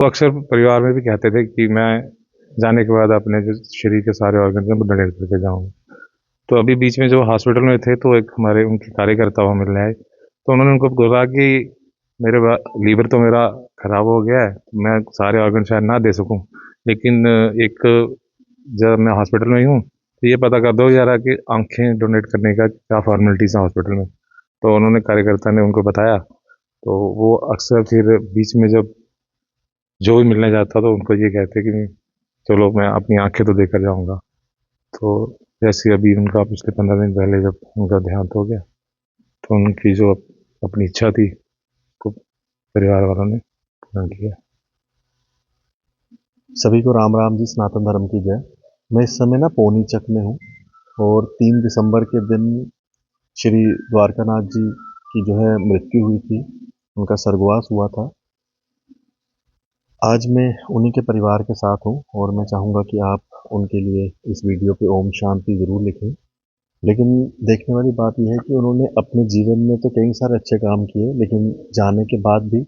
वो अक्सर परिवार में भी कहते थे कि मैं जाने के बाद अपने जो शरीर के सारे ऑर्गन हैं वो डोनेट करके जाऊँगा। तो अभी बीच में जो हॉस्पिटल में थे तो एक हमारे उनके कार्यकर्ता वहाँ मिलने आए, तो उन्होंने उनको बोला कि मेरे लीवर तो मेरा खराब हो गया है, मैं सारे ऑर्गन शायद ना दे सकूँ, लेकिन एक जब मैं हॉस्पिटल में ही हूँ तो ये पता कर दो ज़रा कि आँखें डोनेट करने का क्या फॉर्मेलिटीज़ हैं हॉस्पिटल में। तो उन्होंने कार्यकर्ता ने उनको बताया, तो वो अक्सर फिर बीच में जब जो भी मिलने जाता तो उनको ये कहते कि चलो मैं अपनी आँखें तो देकर जाऊँगा। तो जैसे अभी उनका पिछले 15 दिन पहले जब उनका देहांत हो गया, तो उनकी जो अपनी इच्छा थी, तो परिवार वालों ने पूर्ण किया। सभी को राम राम जी, सनातन धर्म की जय। मैं इस समय ना पौनीचक में हूँ और 3 दिसंबर के दिन श्री द्वारकानाथ जी की जो है मृत्यु हुई थी, उनका स्वर्गवास हुआ था। आज मैं उन्हीं के परिवार के साथ हूँ और मैं चाहूँगा कि आप उनके लिए इस वीडियो पे ओम शांति ज़रूर लिखें। लेकिन देखने वाली बात यह है कि उन्होंने अपने जीवन में तो कई सारे अच्छे काम किए, लेकिन जाने के बाद भी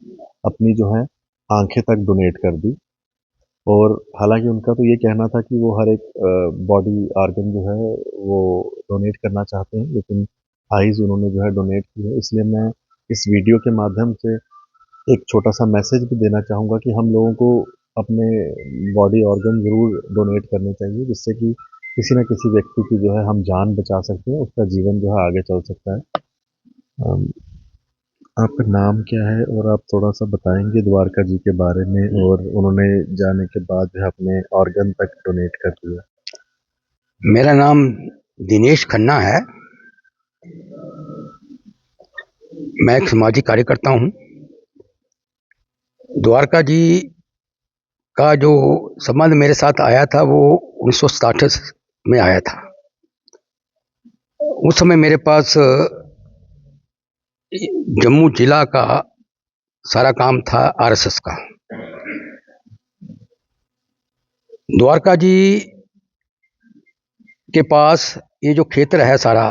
अपनी जो है आंखें तक डोनेट कर दी। और हालांकि उनका तो ये कहना था कि वो हर एक बॉडी ऑर्गन जो है वो डोनेट करना चाहते हैं, लेकिन आइज़ उन्होंने जो है डोनेट की है। इसलिए मैं इस वीडियो के माध्यम से एक छोटा सा मैसेज भी देना चाहूँगा कि हम लोगों को अपने बॉडी ऑर्गन ज़रूर डोनेट करने चाहिए, जिससे कि किसी न किसी व्यक्ति की जो है हम जान बचा सकते हैं, उसका जीवन जो है आगे चल सकता है। अम, आपका नाम क्या है और आप थोड़ा-सा बताएँगे द्वारका जी के बारे में, और उन्होंने जाने के बाद जो है अपने ऑर्गन तक डोनेट कर दिया? मेरा नाम दिनेश खन्ना है। मैं एक सामाजिक कार्यकर्ता हूँ। द्वारका जी का जो संबंध मेरे साथ आया था वो 1967 में आया था। उस समय मेरे पास जम्मू जिला का सारा काम था आरएसएस का। द्वारका जी के पास ये जो क्षेत्र है सारा,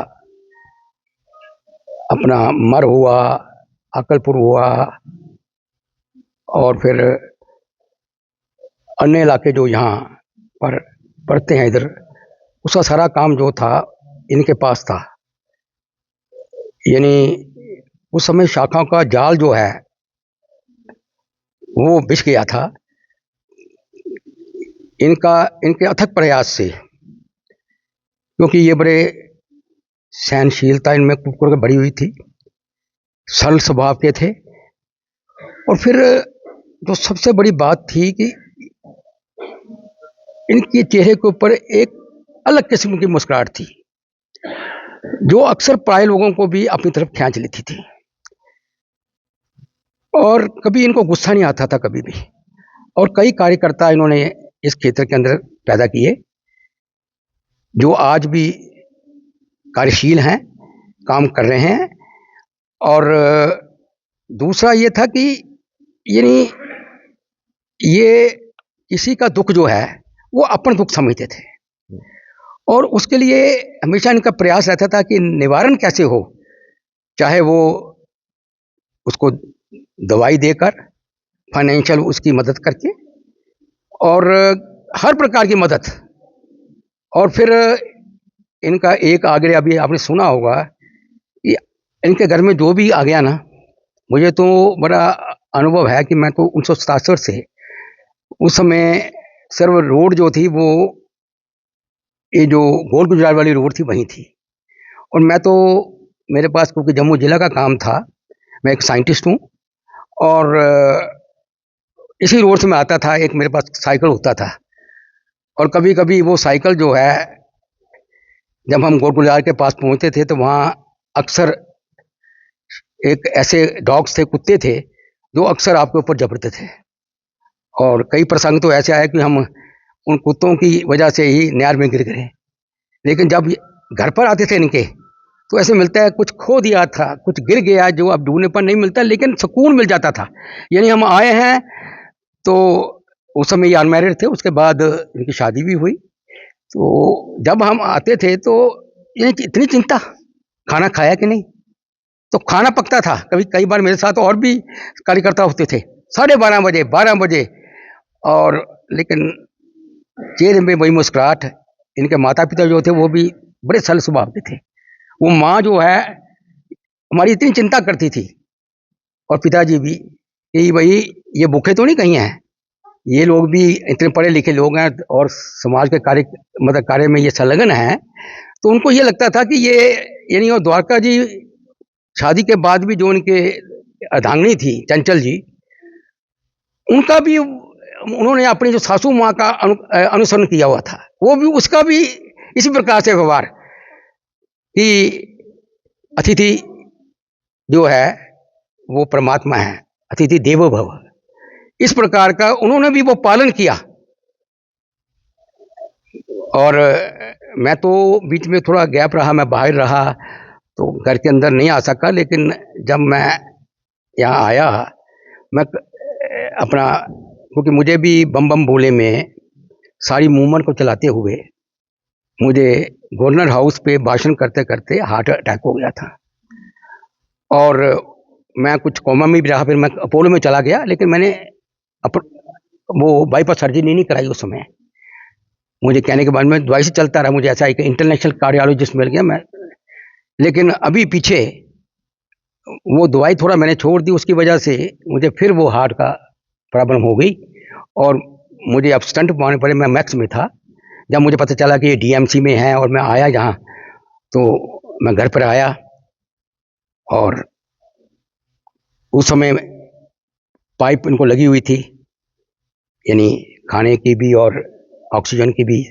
अपना मर हुआ, अकलपुर हुआ और फिर अन्य इलाके जो यहाँ पर पड़ते हैं इधर, उसका सारा काम जो था इनके पास था। यानी उस समय शाखाओं का जाल जो है वो बिछ गया था इनके अथक प्रयास से, क्योंकि ये बड़े सहनशीलता इनमें कुकर भरी हुई थी, सरल स्वभाव के थे। और फिर जो सबसे बड़ी बात थी कि इनके चेहरे के ऊपर एक अलग किस्म की मुस्कुराहट थी, जो अक्सर प्राय लोगों को भी अपनी तरफ खींच लेती थी। और कभी इनको गुस्सा नहीं आता था कभी भी। और कई कार्यकर्ता इन्होंने इस क्षेत्र के अंदर पैदा किए, जो आज भी कार्यशील हैं, काम कर रहे हैं। और दूसरा ये था कि यानी ये किसी का दुख जो है वो अपन दुख समझते थे, और उसके लिए हमेशा इनका प्रयास रहता था कि निवारण कैसे हो, चाहे वो उसको दवाई देकर, फाइनेंशियल उसकी मदद करके, और हर प्रकार की मदद। और फिर इनका एक आगे अभी आपने सुना होगा कि इनके घर में जो भी आ गया ना, मुझे तो बड़ा अनुभव है कि मैं तो 1967 से, उस समय सर्व रोड जो थी वो ये जो गोल गुजरात वाली रोड थी वहीं थी। और मैं तो, मेरे पास क्योंकि जम्मू जिला का काम था, मैं एक साइंटिस्ट हूँ, और इसी रोड से मैं आता था। एक मेरे पास साइकिल होता था, और कभी कभी वो साइकिल जो है, जब हम गोल गुजरात के पास पहुँचते थे तो वहाँ अक्सर एक ऐसे डॉग्स थे, कुत्ते थे, जो अक्सर आपके ऊपर झपटते थे। और कई प्रसंग तो ऐसे आए कि हम उन कुत्तों की वजह से ही नहर में गिर गए। लेकिन जब घर पर आते थे इनके, तो ऐसे मिलता है कुछ खो दिया था, कुछ गिर गया जो अब ढूंढने पर नहीं मिलता, लेकिन सुकून मिल जाता था। यानी हम आए हैं तो, उस समय ये अनमैरिड थे, उसके बाद इनकी शादी भी हुई। तो जब हम आते थे तो ये इतनी चिंता, खाना खाया कि नहीं। तो खाना पकता था, कभी कई बार मेरे साथ और भी कार्यकर्ता होते थे, 12:30 बजे 12 बजे और लेकिन चेहरे में वही मुस्कुराहट। इनके माता पिता जो थे वो भी बड़े सरल स्वभाव के थे। वो माँ जो है हमारी इतनी चिंता करती थी, और पिताजी भी, कि भाई ये भूखे तो नहीं कहीं हैं, ये लोग भी इतने पढ़े लिखे लोग हैं और समाज के कार्य मतलब कार्य में ये संलग्न हैं। तो उनको ये लगता था कि ये यानी, और द्वारका जी शादी के बाद भी जो उनके अर्धांगिनी थी चंचल जी, उनका भी उन्होंने अपनी जो सासू माँ का अनुसरण किया हुआ था, वो भी उसका भी इसी प्रकार से व्यवहार कि अतिथि जो है वो परमात्मा है, अतिथि देवो भव, इस प्रकार का उन्होंने भी वो पालन किया। और मैं तो बीच में थोड़ा गैप रहा, मैं बाहर रहा तो घर के अंदर नहीं आ सका, लेकिन जब मैं यहाँ आया, मैं अपना, क्योंकि मुझे भी बम बम भोले में सारी मूवमेंट को चलाते हुए मुझे गवर्नर हाउस पे भाषण करते करते हार्ट अटैक हो गया था, और मैं कुछ कोमा में भी रहा, फिर मैं अपोलो में चला गया, लेकिन मैंने वो बाईपास सर्जरी नहीं कराई उस समय। मुझे कहने के बाद में दवाई से चलता रहा, मुझे ऐसा एक इंटरनेशनल कार्डियोलॉजिस्ट मिल गया मैं, लेकिन अभी पीछे वो दवाई थोड़ा मैंने छोड़ दी, उसकी वजह से मुझे फिर वो हार्ट का प्रॉब्लम हो गई, और मुझे अब स्टंट पाने पड़े। मैं मैक्स में था, जब मुझे पता चला कि ये डीएमसी में है, और मैं आया यहाँ, तो मैं घर पर आया, और उस समय पाइप इनको लगी हुई थी, यानी खाने की भी और ऑक्सीजन की भी।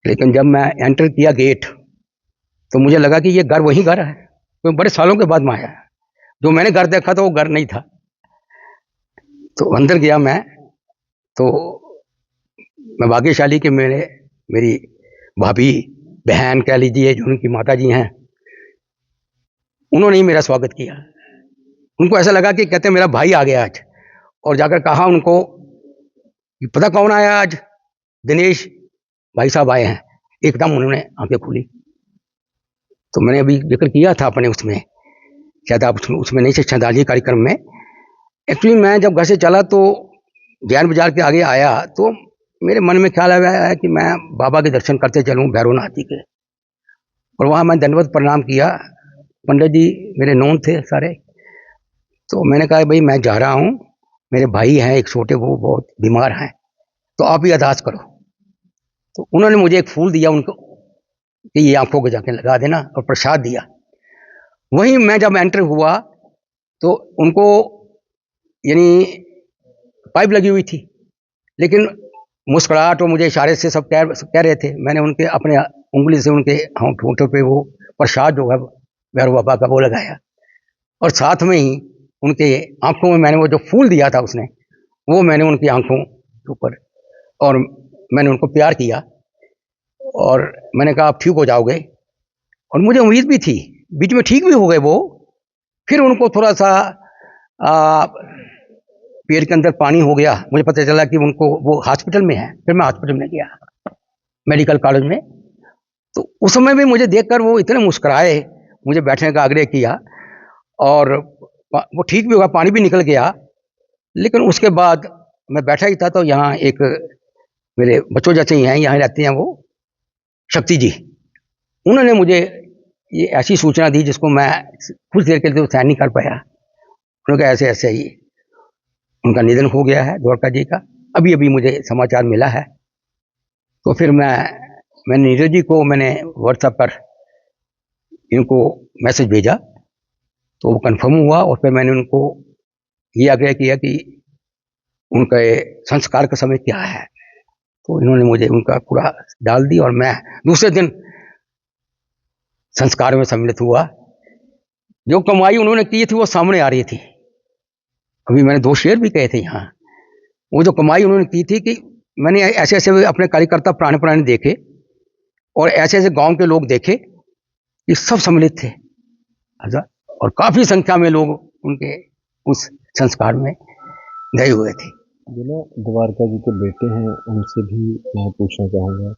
लेकिन जब मैं एंटर किया गेट, तो मुझे लगा कि ये घर वही घर है, तो बड़े सालों के बाद मैं आया। जो मैंने घर देखा था वो घर नहीं था। तो अंदर गया मैं, तो मैं भाग्यशाली कि मेरी भाभी बहन कह लीजिए, जो उनकी माता जी हैं, उन्होंने ही मेरा स्वागत किया। उनको ऐसा लगा कि कहते मेरा भाई आ गया आज, और जाकर कहा उनको कि पता कौन आया आज, दिनेश भाई साहब आए हैं। एकदम उन्होंने आंखें खोली। तो मैंने अभी जिक्र किया था अपने उसमें, शायद आप उसमें नहीं से, श्रद्धांजलि कार्यक्रम में। एक्चुअली मैं जब घर से चला तो जैन बाजार के आगे आया, तो मेरे मन में ख्याल आया है कि मैं बाबा के दर्शन करते चलूँ, भैरवनाथ जी के। और वहाँ मैं दंडवत प्रणाम किया। पंडित जी मेरे नोन थे सारे। तो मैंने कहा भाई मैं जा रहा हूँ, मेरे भाई हैं एक छोटे, वो बहुत बीमार हैं, तो आप ही अरदास करो। तो उन्होंने मुझे एक फूल दिया उनको कि ये आंखों को जाके लगा देना, और प्रसाद दिया। वहीं मैं जब एंटर हुआ तो उनको यानी पाइप लगी हुई थी, लेकिन मुस्कुराहट और मुझे इशारे से सब कह रहे थे। मैंने उनके अपने उंगली से उनके होंठों पे वो प्रसाद जो है भैरव बाबा का वो लगाया, और साथ में ही उनके आंखों में मैंने वो जो फूल दिया था उसने, वो मैंने उनकी आंखों के ऊपर, और मैंने उनको प्यार किया, और मैंने कहा आप ठीक हो जाओगे। और मुझे उम्मीद भी थी, बीच में ठीक भी हो गए वो। फिर उनको थोड़ा सा पेट के अंदर पानी हो गया, मुझे पता चला कि उनको वो हॉस्पिटल में है। फिर मैं हॉस्पिटल में गया, मेडिकल कॉलेज में। तो उस समय भी मुझे देखकर वो इतने मुस्कुराए, मुझे बैठने का आग्रह किया, और वो ठीक भी हुआ, पानी भी निकल गया। लेकिन उसके बाद मैं बैठा ही था, तो यहाँ एक मेरे बच्चों जैसे ही हैं, यहाँ रहते हैं वो, शक्ति जी, उन्होंने मुझे ये ऐसी सूचना दी जिसको मैं कुछ देर के लिए सहन नहीं कर पाया। उन्होंने कहा ऐसे ऐसे ही उनका निधन हो गया है, द्वारका जी का। अभी अभी मुझे समाचार मिला है। तो फिर मैंने नीरज जी को मैंने व्हाट्सएप पर इनको मैसेज भेजा, तो वो कंफर्म हुआ, और फिर मैंने उनको ये आग्रह किया कि उनके संस्कार का समय क्या है। तो इन्होंने मुझे उनका पूरा डाल दी, और मैं दूसरे दिन संस्कार में सम्मिलित हुआ। जो कमाई उन्होंने की थी वो सामने आ रही थी। अभी मैंने 2 शेर भी कहे थे यहाँ। वो जो कमाई उन्होंने की थी, कि मैंने ऐसे ऐसे अपने कार्यकर्ता पुराने पुराने देखे, और ऐसे ऐसे गांव के लोग देखे, ये सब सम्मिलित थे, और काफी संख्या में लोग उनके उस संस्कार में गए हुए थे। जो ना द्वारका जी के बेटे हैं, उनसे भी मैं पूछना चाहूँगा,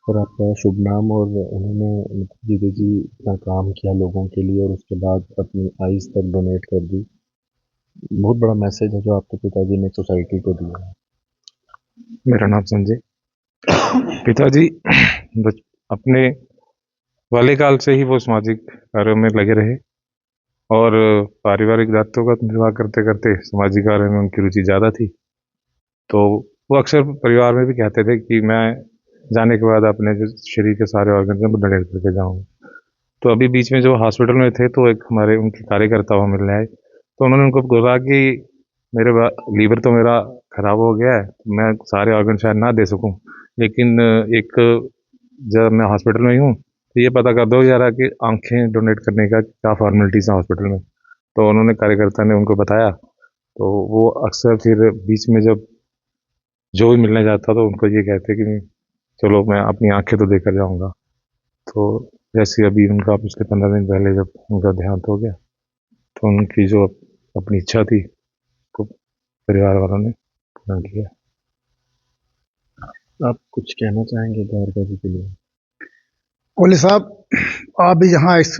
और आपका शुभ नाम, और उन्होंने जीते जी इतना काम किया लोगों के लिए, और उसके बाद अपनी आइज़ तक डोनेट कर दी। बहुत बड़ा मैसेज है जो आपके पिताजी ने सोसाइटी को दिया है। मेरा नाम संजय। पिताजी अपने बाल्यकाल से ही वो सामाजिक कार्यों में लगे रहे और पारिवारिक दायित्वों का निर्वाह करते करते सामाजिक कार्यों में उनकी रुचि ज़्यादा थी। तो वो अक्सर परिवार में भी कहते थे कि मैं जाने के बाद अपने जो शरीर के सारे ऑर्गन हैं वो डोनेट करके जाऊँगा। तो अभी बीच में जो हॉस्पिटल में थे तो एक हमारे उनके कार्यकर्ता वहाँ मिलने आए, तो उन्होंने उनको बोला कि मेरे लीवर तो मेरा ख़राब हो गया है, मैं सारे ऑर्गन शायद ना दे सकूं, लेकिन एक जब मैं हॉस्पिटल में ही हूँ तो ये पता कर दो ज़रा कि आंखें डोनेट करने का क्या फॉर्मेलिटीज़ हैं हॉस्पिटल में। तो उन्होंने कार्यकर्ता ने उनको बताया, तो वो अक्सर फिर बीच में जब जो भी मिलने जाता तो उनको ये कहते कि चलो मैं अपनी आंखें तो देकर जाऊँगा। तो जैसे अभी उनका पिछले 15 दिन पहले जब उनका देहांत हो गया, तो उनकी जो अपनी इच्छा थी तो परिवार वालों ने पूर्ण किया। आप कुछ कहना चाहेंगे द्वारका जी के लिए? कोहली साहब, आप भी यहाँ इस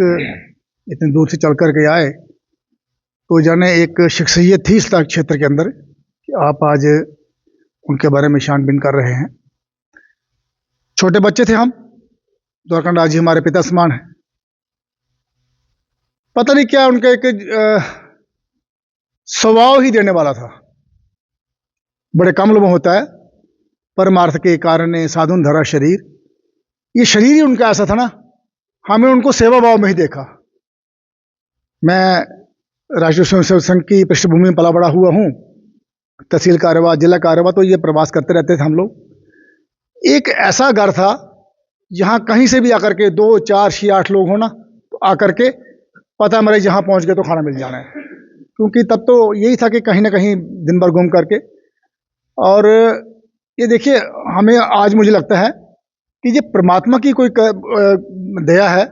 इतने दूर से चल कर के आए तो जाने एक शख्सियत थी इस क्षेत्र के अंदर कि आप आज उनके बारे में छानबीन कर रहे हैं। छोटे बच्चे थे हम, द्वारकानाथ जी हमारे पिता समान हैं। पता नहीं क्या उनका एक स्वभाव ही देने वाला था। बड़े कम लोगों होता है, परमार्थ के कारण साधुन धरा शरीर। ये शरीर ही उनका ऐसा था ना, हमें उनको सेवा भाव में ही देखा। मैं राष्ट्रीय स्वयंसेवक संघ की पृष्ठभूमि में पला बड़ा हुआ हूँ, तहसील कार्यवाह, जिला कार्यवाह, तो ये प्रवास करते रहते थे हम लोग। एक ऐसा घर था जहाँ कहीं से भी आकर के 2, 4, 6, 8 लोग हो ना, तो आकर के पता है मेरे जहाँ पहुँच गए तो खाना मिल जाना है। क्योंकि तब तो यही था कि कहीं ना कहीं दिन भर घूम करके। और ये देखिए, हमें आज मुझे लगता है कि ये परमात्मा की कोई दया है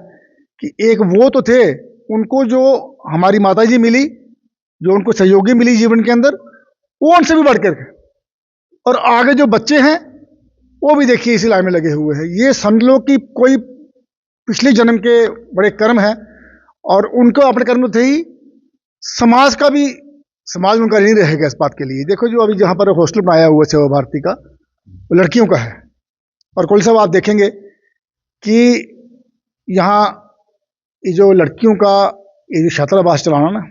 कि एक वो तो थे, उनको जो हमारी माता जी मिली, जो उनको सहयोगी मिली जीवन के अंदर, वो उनसे भी बढ़ कर। और आगे जो बच्चे हैं वो भी देखिए इसी लाइन में लगे हुए हैं। ये समझ लो कि कोई पिछले जन्म के बड़े कर्म हैं और उनको अपने कर्म थे ही, समाज का भी, समाज उनका नहीं रहेगा इस बात के लिए। देखो जो अभी जहाँ पर हॉस्टल बनाया हुआ सेवा भारती का, वो लड़कियों का है। और कोहली साहब आप देखेंगे कि यहाँ ये जो लड़कियों का ये जो छात्रावास चलाना ना,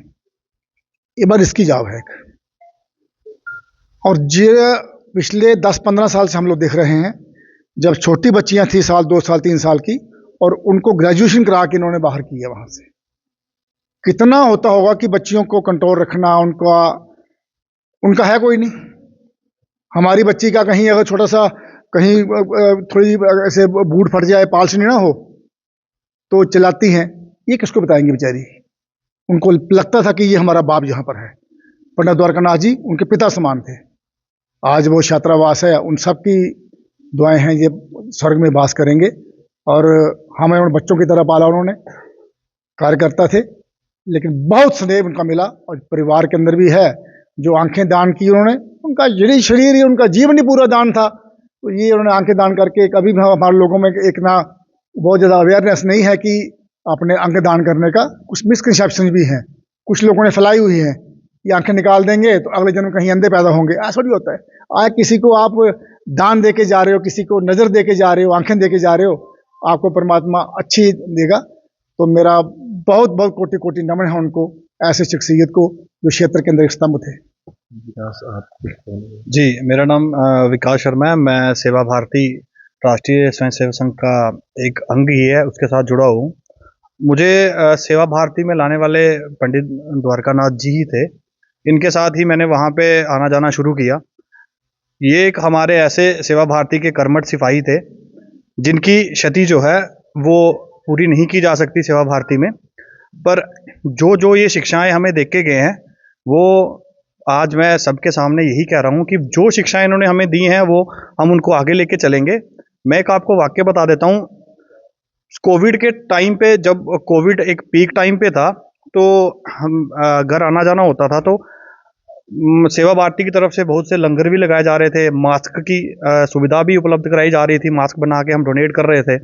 ये बड़ा रिस्की जॉब है। और ये पिछले 10-15 साल से हम लोग देख रहे हैं, जब छोटी बच्चियां थी 1 साल, 2 साल, 3 साल की, और उनको ग्रेजुएशन करा के इन्होंने बाहर किया वहां से। कितना होता होगा कि बच्चियों को कंट्रोल रखना, उनका है कोई नहीं। हमारी बच्ची का कहीं अगर छोटा सा कहीं थोड़ी ऐसे बूट फट जाए, पाल से नहीं ना हो, तो चिल्लाती हैं। ये किसको बताएंगे बेचारी? उनको लगता था कि ये हमारा बाप यहाँ पर है। पंडित द्वारकानाथ जी उनके पिता समान थे। आज वो छात्रावास है, उन सब की दुआएं हैं, ये स्वर्ग में वास करेंगे। और हमें उन बच्चों की तरह पाला उन्होंने, कार्यकर्ता थे, लेकिन बहुत स्नेह उनका मिला। और परिवार के अंदर भी है, जो आंखें दान की उन्होंने, उनका यही शरीर ही, उनका जीवन ही पूरा दान था। तो ये उन्होंने आंखें दान करके, कभी भी हमारे लोगों में एक ना बहुत ज़्यादा अवेयरनेस नहीं है कि अपने अंग दान करने का। कुछ मिसकंसेप्शन भी हैं, कुछ लोगों ने फैलाई हुई है कि आंखें निकाल देंगे तो अगले जन्म कहीं अंधे पैदा होंगे। ऐसा भी होता है। आज किसी को आप दान दे के जा रहे हो, किसी को नज़र दे के जा रहे हो, आंखें दे के जा रहे हो, आपको परमात्मा अच्छी देगा। तो मेरा बहुत बहुत कोटि कोटि नमन है उनको, ऐसे शख्सियत को जो क्षेत्र के अंदर एक स्तंभ थे। विकास, आप कुछ कहेंगे? जी, मेरा नाम विकास शर्मा है। मैं सेवा भारती राष्ट्रीय स्वयंसेवक संघ का एक अंग ही है, उसके साथ जुड़ा हूँ। मुझे सेवा भारती में लाने वाले पंडित द्वारकानाथ जी ही थे। इनके साथ ही मैंने वहाँ पे आना जाना शुरू किया। ये एक हमारे ऐसे सेवा भारती के कर्मठ सिपाही थे जिनकी क्षति जो है वो पूरी नहीं की जा सकती सेवा भारती में, पर जो ये शिक्षाएं हमें देख के गए हैं, वो आज मैं सबके सामने यही कह रहा हूँ कि जो शिक्षाएं इन्होंने हमें दी हैं वो हम उनको आगे लेके चलेंगे। मैं एक आपको वाक्य बता देता हूँ। कोविड के टाइम पे, जब कोविड एक पीक टाइम पे था, तो हम घर आना जाना होता था, तो सेवा भारती की तरफ से बहुत से लंगर भी लगाए जा रहे थे, मास्क की सुविधा भी उपलब्ध कराई जा रही थी, मास्क बना के हम डोनेट कर रहे थे।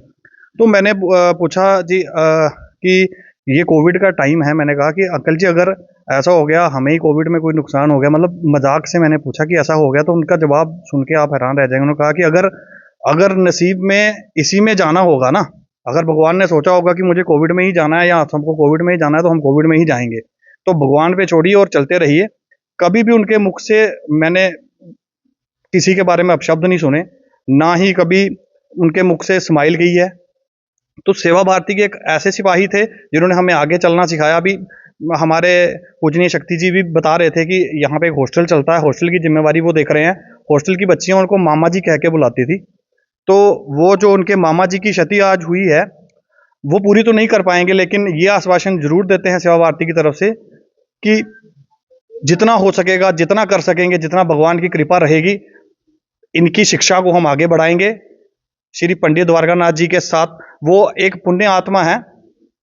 तो मैंने पूछा जी कि ये कोविड का टाइम है, मैंने कहा कि अंकल जी अगर ऐसा हो गया, हमें ही कोविड में कोई नुकसान हो गया, मतलब मजाक से मैंने पूछा कि ऐसा हो गया, तो उनका जवाब सुन के आप हैरान रह जाएंगे। उन्होंने कहा कि अगर अगर नसीब में इसी में जाना होगा ना, अगर भगवान ने सोचा होगा कि मुझे कोविड में ही जाना है या हमको कोविड में ही जाना है, तो हम कोविड में ही जाएंगे। तो भगवान पे छोड़िए और चलते रहिए। कभी भी उनके मुख से मैंने किसी के बारे में अपशब्द नहीं सुने, ना ही कभी उनके मुख से स्माइल गई है। तो सेवा भारती के एक ऐसे सिपाही थे जिन्होंने हमें आगे चलना सिखाया। अभी हमारे पूजनीय शक्ति जी भी बता रहे थे कि यहाँ पे एक हॉस्टल चलता है, हॉस्टल की जिम्मेवारी वो देख रहे हैं। हॉस्टल की बच्चियां उनको मामा जी कह के बुलाती थी, तो वो जो उनके मामा जी की क्षति आज हुई है वो पूरी तो नहीं कर पाएंगे, लेकिन ये आश्वासन जरूर देते हैं सेवा भारती की तरफ से कि जितना हो सकेगा, जितना कर सकेंगे, जितना भगवान की कृपा रहेगी, इनकी शिक्षा को हम आगे बढ़ाएंगे। श्री पंडित द्वारकानाथ जी के साथ वो एक पुण्य आत्मा है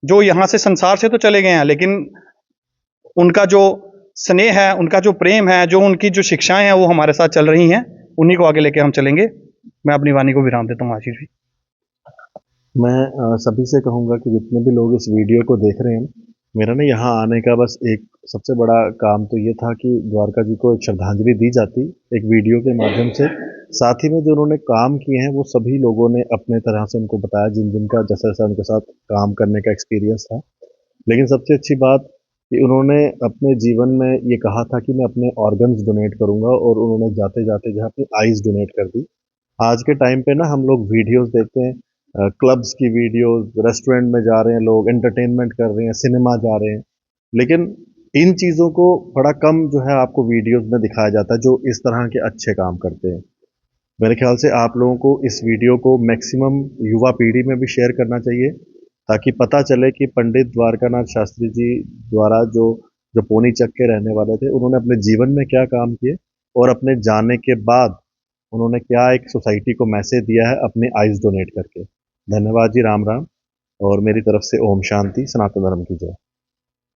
जो यहाँ से संसार से तो चले गए हैं, लेकिन उनका जो स्नेह है, उनका जो प्रेम है, जो उनकी जो शिक्षाएं हैं वो हमारे साथ चल रही हैं, उन्हीं को आगे लेके हम चलेंगे। मैं अपनी वाणी को विराम देता हूँ। आशीष जी। मैं सभी से कहूँगा कि जितने भी लोग इस वीडियो को देख रहे हैं, मेरा ना यहाँ आने का बस एक सबसे बड़ा काम तो ये था कि द्वारका जी को एक श्रद्धांजलि दी जाती एक वीडियो के माध्यम से। साथ ही में जो उन्होंने काम किए हैं वो सभी लोगों ने अपने तरह से उनको बताया, जिन जिनका जैसा जैसा उनके साथ काम करने का एक्सपीरियंस था। लेकिन सबसे अच्छी बात कि उन्होंने अपने जीवन में ये कहा था कि मैं अपने ऑर्गन्स डोनेट करूँगा, और उन्होंने जाते जाते जहाँ अपनी आइज़ डोनेट कर दी। आज के टाइम पे ना हम लोग वीडियोस देखते हैं, क्लब्स की वीडियोस, रेस्टोरेंट में जा रहे हैं लोग, एंटरटेनमेंट कर रहे हैं, सिनेमा जा रहे हैं, लेकिन इन चीज़ों को बड़ा कम जो है आपको वीडियोस में दिखाया जाता है जो इस तरह के अच्छे काम करते हैं। मेरे ख्याल से आप लोगों को इस वीडियो को मैक्सिमम युवा पीढ़ी में भी शेयर करना चाहिए, ताकि पता चले कि पंडित द्वारकानाथ शास्त्री जी द्वारा जो जो पोनी चक के रहने वाले थे, उन्होंने अपने जीवन में क्या काम किए और अपने जाने के बाद उन्होंने क्या एक सोसाइटी को मैसेज दिया है अपने आइज़ डोनेट करके। धन्यवाद जी। राम राम। और मेरी तरफ से ओम शांति। सनातन धर्म की जय।